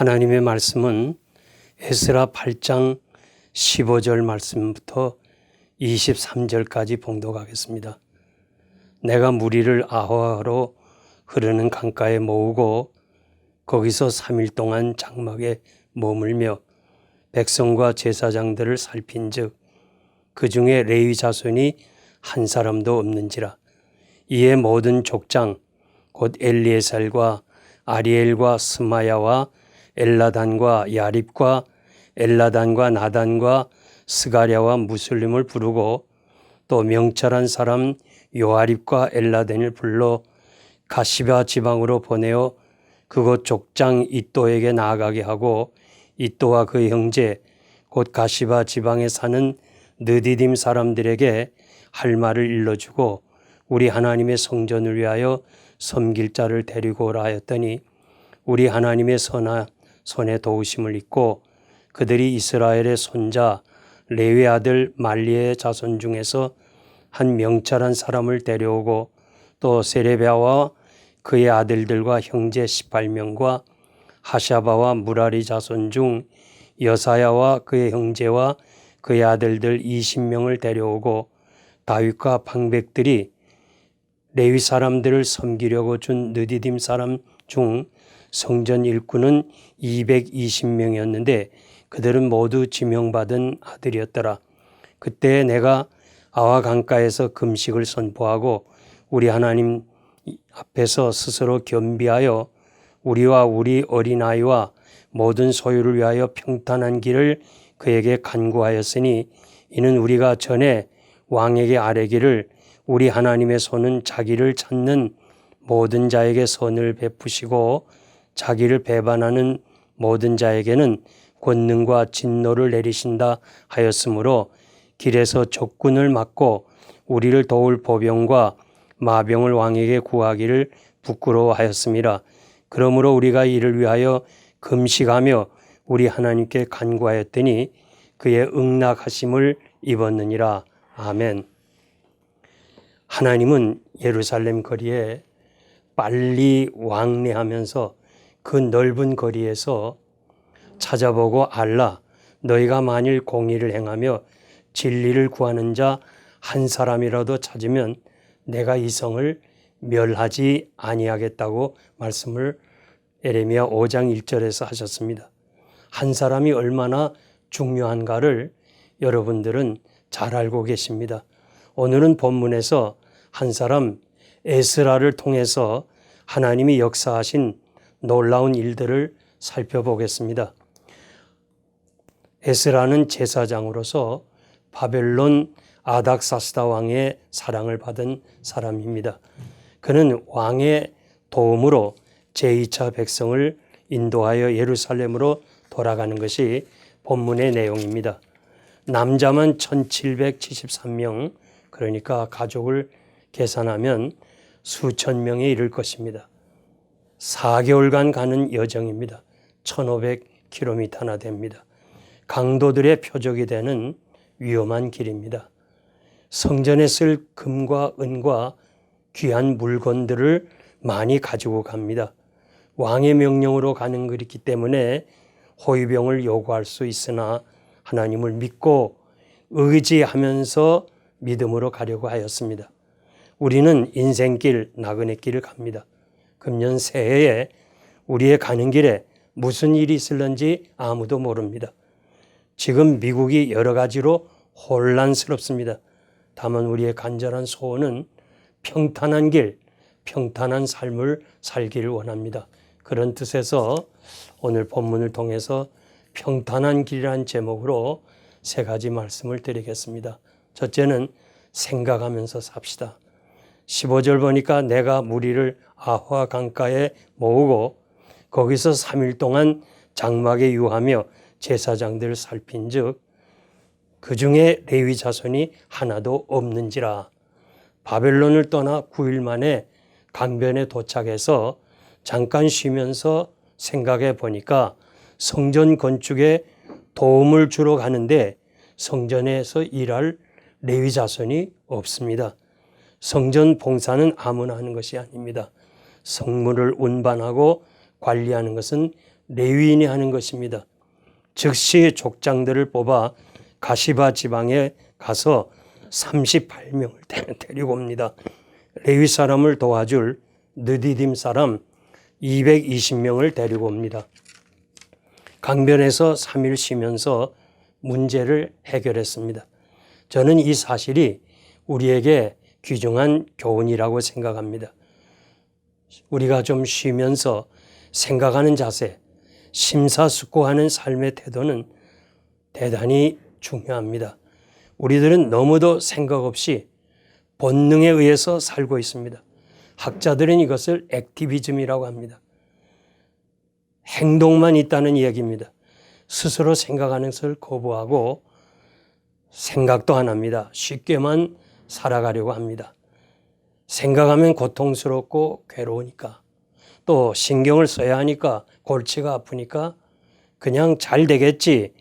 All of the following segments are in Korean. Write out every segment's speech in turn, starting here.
하나님의 말씀은 에스라 8장 15절 말씀부터 23절까지 봉독하겠습니다. 내가 무리를 아호아로 흐르는 강가에 모으고 거기서 3일 동안 장막에 머물며 백성과 제사장들을 살핀즉 그 중에 레위 자손이 한 사람도 없는지라. 이에 모든 족장 곧 엘리에살과 아리엘과 스마야와 엘라단과 야립과 엘라단과 나단과 스가랴와 무슬림을 부르고 또 명철한 사람 요아립과 엘라단을 불러 가시바 지방으로 보내어 그곳 족장 이또에게 나아가게 하고 이또와 그 형제 곧 가시바 지방에 사는 느디딤 사람들에게 할 말을 일러주고 우리 하나님의 성전을 위하여 섬길 자를 데리고 오라 하였더니 우리 하나님의 손에 도우심을 입고 그들이 이스라엘의 손자 레위 아들 말리의 자손 중에서 한 명철한 사람을 데려오고 또 세레비아와 그의 아들들과 형제 18명과 하샤바와 무라리 자손 중 여사야와 그의 형제와 그의 아들들 20명을 데려오고 다윗과 방백들이 레위 사람들을 섬기려고 준 느디딤 사람 중 성전 일꾼은 220명이었는데 그들은 모두 지명받은 아들이었더라. 그때 내가 아와 강가에서 금식을 선포하고 우리 하나님 앞에서 스스로 겸비하여 우리와 우리 어린아이와 모든 소유를 위하여 평탄한 길을 그에게 간구하였으니 이는 우리가 전에 왕에게 아뢰기를 우리 하나님의 손은 자기를 찾는 모든 자에게 선을 베푸시고 자기를 배반하는 모든 자에게는 권능과 진노를 내리신다 하였으므로 길에서 적군을 막고 우리를 도울 보병과 마병을 왕에게 구하기를 부끄러워하였습니다. 그러므로 우리가 이를 위하여 금식하며 우리 하나님께 간구하였더니 그의 응낙하심을 입었느니라. 아멘. 하나님은 예루살렘 거리에 빨리 왕래하면서 그 넓은 거리에서 찾아보고 알라 너희가 만일 공의를 행하며 진리를 구하는 자 한 사람이라도 찾으면 내가 이 성을 멸하지 아니하겠다고 말씀을 에레미야 5장 1절에서 하셨습니다. 한 사람이 얼마나 중요한가를 여러분들은 잘 알고 계십니다. 오늘은 본문에서 한 사람 에스라를 통해서 하나님이 역사하신 놀라운 일들을 살펴보겠습니다. 에스라는 제사장으로서 바벨론 아닥사스다 왕의 사랑을 받은 사람입니다. 그는 왕의 도움으로 제2차 백성을 인도하여 예루살렘으로 돌아가는 것이 본문의 내용입니다. 남자만 1773명, 그러니까 가족을 계산하면 수천 명에 이를 것입니다. 4개월간 가는 여정입니다. 1500km나 됩니다. 강도들의 표적이 되는 위험한 길입니다. 성전에 쓸 금과 은과 귀한 물건들을 많이 가지고 갑니다. 왕의 명령으로 가는 것이기 때문에 호위병을 요구할 수 있으나 하나님을 믿고 의지하면서 믿음으로 가려고 하였습니다. 우리는 인생길, 나그네 길을 갑니다. 금년 새해에 우리의 가는 길에 무슨 일이 있을는지 아무도 모릅니다. 지금 미국이 여러 가지로 혼란스럽습니다. 다만 우리의 간절한 소원은 평탄한 길, 평탄한 삶을 살기를 원합니다. 그런 뜻에서 오늘 본문을 통해서 평탄한 길이라는 제목으로 세 가지 말씀을 드리겠습니다. 첫째는 생각하면서 삽시다. 15절 보니까 내가 무리를 아호아 강가에 모으고 거기서 3일 동안 장막에 유하며 제사장들을 살핀즉 그 중에 레위 자손이 하나도 없는지라. 바벨론을 떠나 9일 만에 강변에 도착해서 잠깐 쉬면서 생각해 보니까 성전 건축에 도움을 주러 가는데 성전에서 일할 레위 자손이 없습니다. 성전 봉사는 아무나 하는 것이 아닙니다. 성물을 운반하고 관리하는 것은 레위인이 하는 것입니다. 즉시 족장들을 뽑아 가시바 지방에 가서 38명을 데리고 옵니다. 레위 사람을 도와줄 느디딤 사람 220명을 데리고 옵니다. 강변에서 3일 쉬면서 문제를 해결했습니다. 저는 이 사실이 우리에게 귀중한 교훈이라고 생각합니다. 우리가 좀 쉬면서 생각하는 자세, 심사숙고하는 삶의 태도는 대단히 중요합니다. 우리들은 너무도 생각 없이 본능에 의해서 살고 있습니다. 학자들은 이것을 액티비즘이라고 합니다. 행동만 있다는 이야기입니다. 스스로 생각하는 것을 거부하고 생각도 안 합니다. 쉽게만 살아가려고 합니다. 생각하면 고통스럽고 괴로우니까, 또 신경을 써야 하니까, 골치가 아프니까 그냥 잘 되겠지,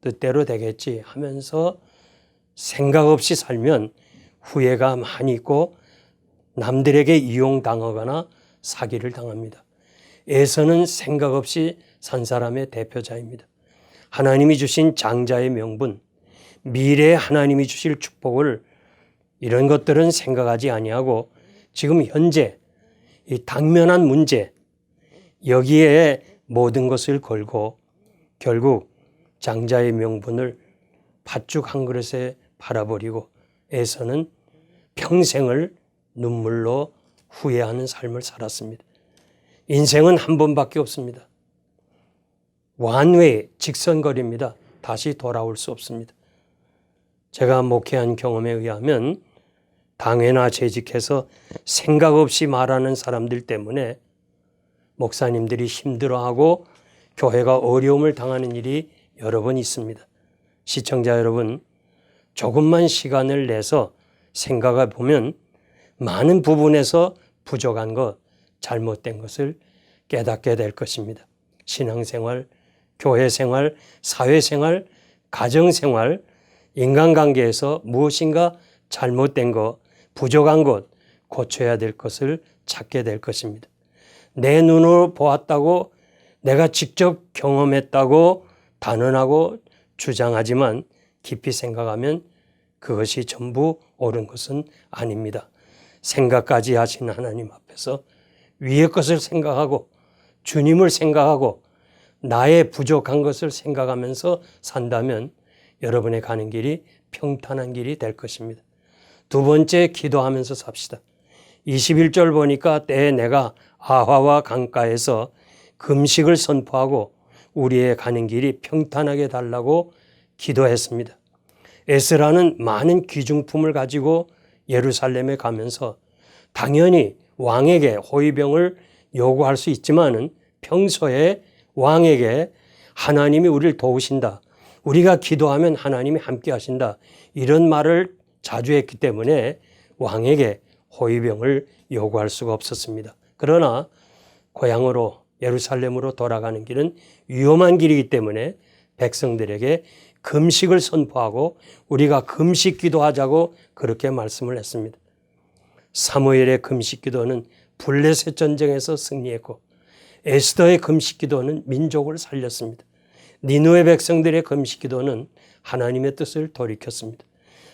뜻대로 되겠지 하면서 생각 없이 살면 후회가 많이 있고 남들에게 이용당하거나 사기를 당합니다. 에서는 생각 없이 산 사람의 대표자입니다. 하나님이 주신 장자의 명분, 미래에 하나님이 주실 축복을, 이런 것들은 생각하지 아니하고 지금 현재 이 당면한 문제, 여기에 모든 것을 걸고 결국 장자의 명분을 팥죽 한 그릇에 팔아버리고 에서는 평생을 눈물로 후회하는 삶을 살았습니다. 인생은 한 번밖에 없습니다. 완웨이, 직선거리입니다. 다시 돌아올 수 없습니다. 제가 목회한 경험에 의하면 당회나 재직해서 생각 없이 말하는 사람들 때문에 목사님들이 힘들어하고 교회가 어려움을 당하는 일이 여러 번 있습니다. 시청자 여러분, 조금만 시간을 내서 생각해 보면 많은 부분에서 부족한 것, 잘못된 것을 깨닫게 될 것입니다. 신앙생활, 교회생활, 사회생활, 가정생활, 인간관계에서 무엇인가 잘못된 것, 부족한 것, 고쳐야 될 것을 찾게 될 것입니다. 내 눈으로 보았다고, 내가 직접 경험했다고 단언하고 주장하지만 깊이 생각하면 그것이 전부 옳은 것은 아닙니다. 생각까지 하신 하나님 앞에서 위의 것을 생각하고 주님을 생각하고 나의 부족한 것을 생각하면서 산다면 여러분의 가는 길이 평탄한 길이 될 것입니다. 두 번째, 기도하면서 삽시다. 21절 보니까 때에 내가 아화와 강가에서 금식을 선포하고 우리의 가는 길이 평탄하게 달라고 기도했습니다. 에스라는 많은 귀중품을 가지고 예루살렘에 가면서 당연히 왕에게 호위병을 요구할 수 있지만은 평소에 왕에게 하나님이 우리를 도우신다, 우리가 기도하면 하나님이 함께 하신다, 이런 말을 자주 했기 때문에 왕에게 호위병을 요구할 수가 없었습니다. 그러나 고향으로 예루살렘으로 돌아가는 길은 위험한 길이기 때문에 백성들에게 금식을 선포하고 우리가 금식 기도하자고 그렇게 말씀을 했습니다. 사무엘의 금식 기도는 블레셋 전쟁에서 승리했고 에스더의 금식 기도는 민족을 살렸습니다. 니느웨 백성들의 금식 기도는 하나님의 뜻을 돌이켰습니다.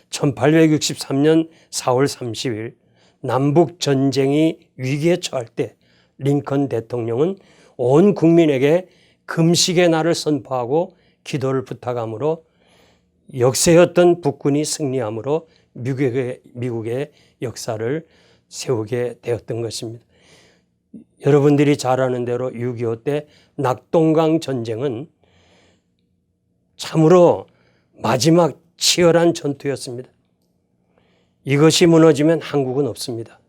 1863년 4월 30일 남북 전쟁이 위기에 처할 때 링컨 대통령은 온 국민에게 금식의 날을 선포하고 기도를 부탁함으로 역세였던 북군이 승리함으로 미국의 역사를 세우게 되었던 것입니다. 여러분들이 잘 아는 대로 6.25 때 낙동강 전쟁은 참으로 마지막 치열한 전투였습니다. 이것이 무너지면 한국은 없습니다.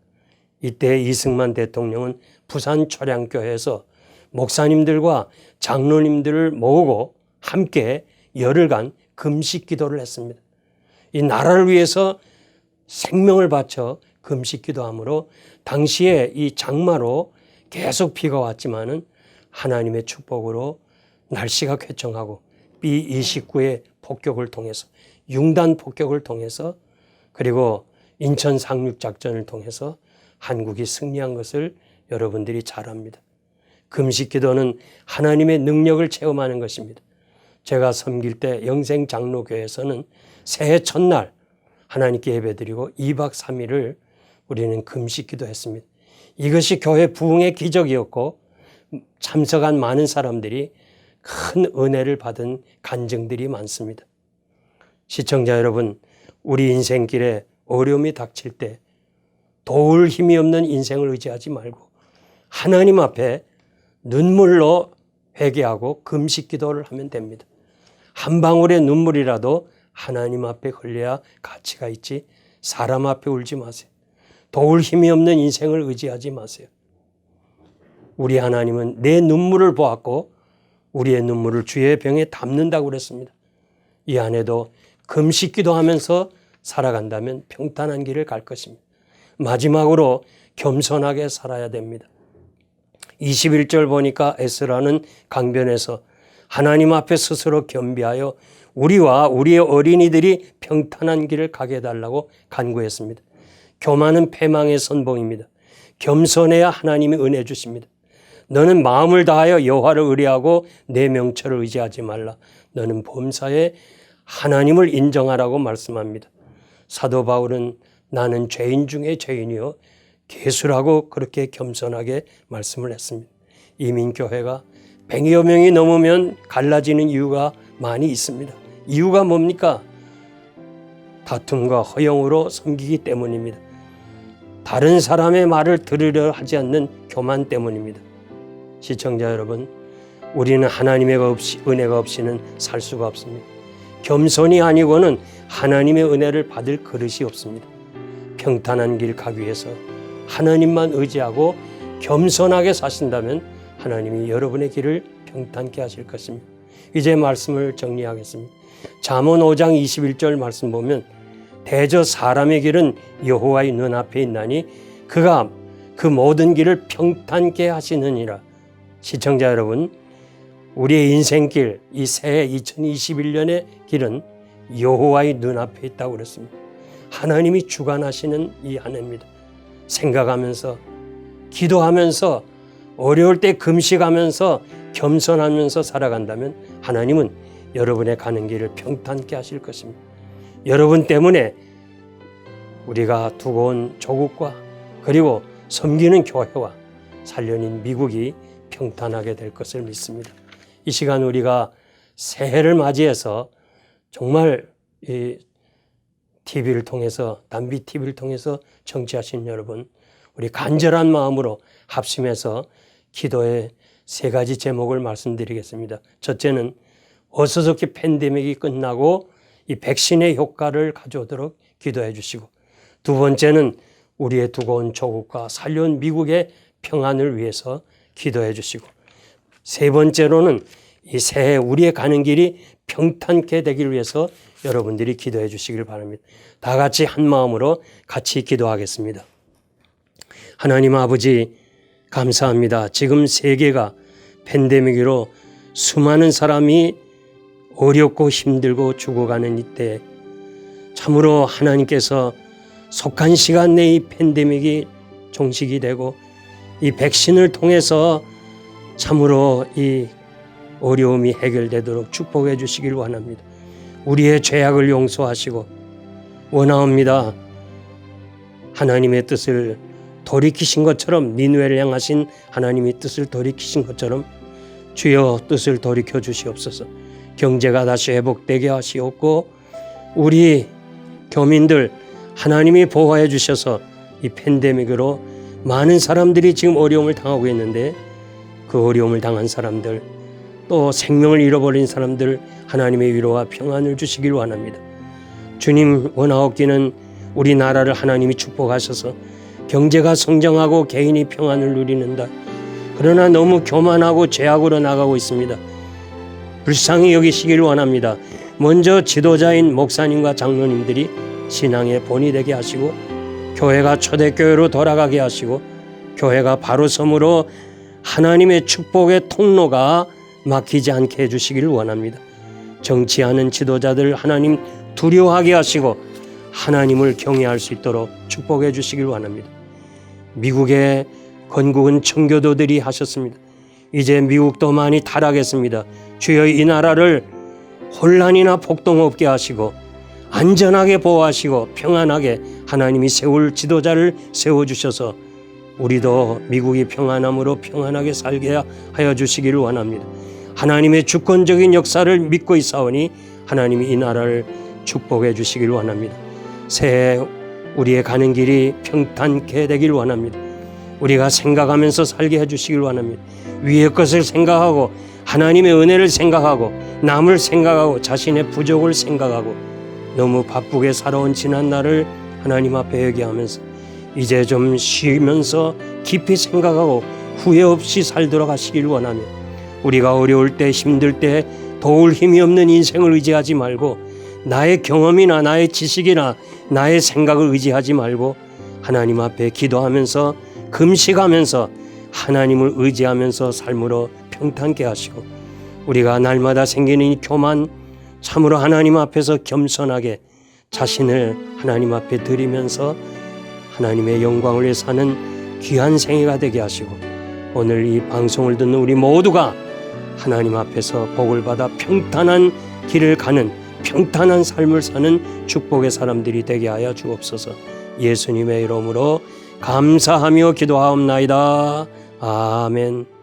이때 이승만 대통령은 부산 초량교회에서 목사님들과 장로님들을 모으고 함께 열흘간 금식 기도를 했습니다. 이 나라를 위해서 생명을 바쳐 금식 기도함으로 당시에 이 장마로 계속 비가 왔지만은 하나님의 축복으로 날씨가 쾌청하고 B-29의 폭격을 통해서, 융단 폭격을 통해서, 그리고 인천 상륙작전을 통해서 한국이 승리한 것을 여러분들이 잘 압니다. 금식 기도는 하나님의 능력을 체험하는 것입니다. 제가 섬길 때 영생장로교회에서는 새해 첫날 하나님께 예배드리고 2박 3일을 우리는 금식 기도했습니다. 이것이 교회 부흥의 기적이었고 참석한 많은 사람들이 큰 은혜를 받은 간증들이 많습니다. 시청자 여러분, 우리 인생길에 어려움이 닥칠 때 도울 힘이 없는 인생을 의지하지 말고 하나님 앞에 눈물로 회개하고 금식 기도를 하면 됩니다. 한 방울의 눈물이라도 하나님 앞에 흘려야 가치가 있지 사람 앞에 울지 마세요. 도울 힘이 없는 인생을 의지하지 마세요. 우리 하나님은 내 눈물을 보았고 우리의 눈물을 주의 병에 담는다고 그랬습니다. 이 안에도 금식 기도하면서 살아간다면 평탄한 길을 갈 것입니다. 마지막으로 겸손하게 살아야 됩니다. 21절 보니까 에스라는 강변에서 하나님 앞에 스스로 겸비하여 우리와 우리의 어린이들이 평탄한 길을 가게 해달라고 간구했습니다. 교만은 패망의 선봉입니다. 겸손해야 하나님이 은혜 주십니다. 너는 마음을 다하여 여호와를 의뢰하고 내 명철을 의지하지 말라. 너는 범사에 하나님을 인정하라고 말씀합니다. 사도 바울은 나는 죄인 중에 죄인이요 괴수라고 그렇게 겸손하게 말씀을 했습니다. 이민교회가 100여 명이 넘으면 갈라지는 이유가 많이 있습니다. 이유가 뭡니까? 다툼과 허영으로 섬기기 때문입니다. 다른 사람의 말을 들으려 하지 않는 교만 때문입니다. 시청자 여러분, 우리는 하나님의 은혜가 없이는 살 수가 없습니다. 겸손이 아니고는 하나님의 은혜를 받을 그릇이 없습니다. 평탄한 길 가기 위해서 하나님만 의지하고 겸손하게 사신다면 하나님이 여러분의 길을 평탄케 하실 것입니다. 이제 말씀을 정리하겠습니다. 잠언 5장 21절 말씀 보면 대저 사람의 길은 여호와의 눈앞에 있나니 그가 그 모든 길을 평탄케 하시느니라. 시청자 여러분, 우리의 인생길, 이 새해 2021년의 길은 여호와의 눈앞에 있다고 그랬습니다. 하나님이 주관하시는 이 한 해입니다. 생각하면서 기도하면서 어려울 때 금식하면서 겸손하면서 살아간다면 하나님은 여러분의 가는 길을 평탄케 하실 것입니다. 여러분 때문에 우리가 두고 온 조국과 그리고 섬기는 교회와 살려낸 미국이 평탄하게 될 것을 믿습니다. 이 시간 우리가 새해를 맞이해서 정말 이 TV를 통해서 단비 TV를 통해서 청취하신 여러분, 우리 간절한 마음으로 합심해서 기도의 세 가지 제목을 말씀드리겠습니다. 첫째는 어서 좋게 팬데믹이 끝나고 이 백신의 효과를 가져오도록 기도해 주시고, 두 번째는 우리의 두고 온 조국과 살려온 미국의 평안을 위해서 기도해 주시고, 세 번째로는 이 새해 우리의 가는 길이 평탄케 되기를 위해서 여러분들이 기도해 주시길 바랍니다. 다 같이 한 마음으로 같이 기도하겠습니다. 하나님 아버지, 감사합니다. 지금 세계가 팬데믹으로 수많은 사람이 어렵고 힘들고 죽어가는 이때 참으로 하나님께서 속한 시간 내에 이 팬데믹이 종식이 되고 이 백신을 통해서 참으로 이 어려움이 해결되도록 축복해 주시길 원합니다. 우리의 죄악을 용서하시고 원하옵니다. 하나님의 뜻을 돌이키신 것처럼, 니느웨를 향하신 하나님의 뜻을 돌이키신 것처럼 주여 뜻을 돌이켜 주시옵소서. 경제가 다시 회복되게 하시옵고 우리 교민들 하나님이 보호해 주셔서 이 팬데믹으로 많은 사람들이 지금 어려움을 당하고 있는데 그 어려움을 당한 사람들, 또 생명을 잃어버린 사람들 하나님의 위로와 평안을 주시길 원합니다. 주님, 원하옵기는 우리나라를 하나님이 축복하셔서 경제가 성장하고 개인이 평안을 누리는다. 그러나 너무 교만하고 죄악으로 나가고 있습니다. 불쌍히 여기시길 원합니다. 먼저 지도자인 목사님과 장로님들이 신앙의 본이 되게 하시고 교회가 초대교회로 돌아가게 하시고 교회가 바로 섬으로 하나님의 축복의 통로가 막히지 않게 해주시기를 원합니다. 정치하는 지도자들 하나님 두려워하게 하시고 하나님을 경외할 수 있도록 축복해 주시길 원합니다. 미국의 건국은 청교도들이 하셨습니다. 이제 미국도 많이 타락했습니다. 주여 이 나라를 혼란이나 폭동 없게 하시고 안전하게 보호하시고 평안하게 하나님이 세울 지도자를 세워주셔서 우리도 미국이 평안함으로 평안하게 살게 하여 주시기를 원합니다. 하나님의 주권적인 역사를 믿고 있사오니 하나님이 이 나라를 축복해 주시기를 원합니다. 새해 우리의 가는 길이 평탄케 되기를 원합니다. 우리가 생각하면서 살게 해주시길 원합니다. 위의 것을 생각하고 하나님의 은혜를 생각하고 남을 생각하고 자신의 부족을 생각하고 너무 바쁘게 살아온 지난 날을 하나님 앞에 회개하면서 이제 좀 쉬면서 깊이 생각하고 후회 없이 살도록 하시길 원하며 우리가 어려울 때 힘들 때 도울 힘이 없는 인생을 의지하지 말고 나의 경험이나 나의 지식이나 나의 생각을 의지하지 말고 하나님 앞에 기도하면서 금식하면서 하나님을 의지하면서 삶으로 평탄케 하시고 우리가 날마다 생기는 이 교만 참으로 하나님 앞에서 겸손하게 자신을 하나님 앞에 드리면서 하나님의 영광을 위해 사는 귀한 생애가 되게 하시고 오늘 이 방송을 듣는 우리 모두가 하나님 앞에서 복을 받아 평탄한 길을 가는 평탄한 삶을 사는 축복의 사람들이 되게 하여 주옵소서. 예수님의 이름으로 감사하며 기도하옵나이다. 아멘.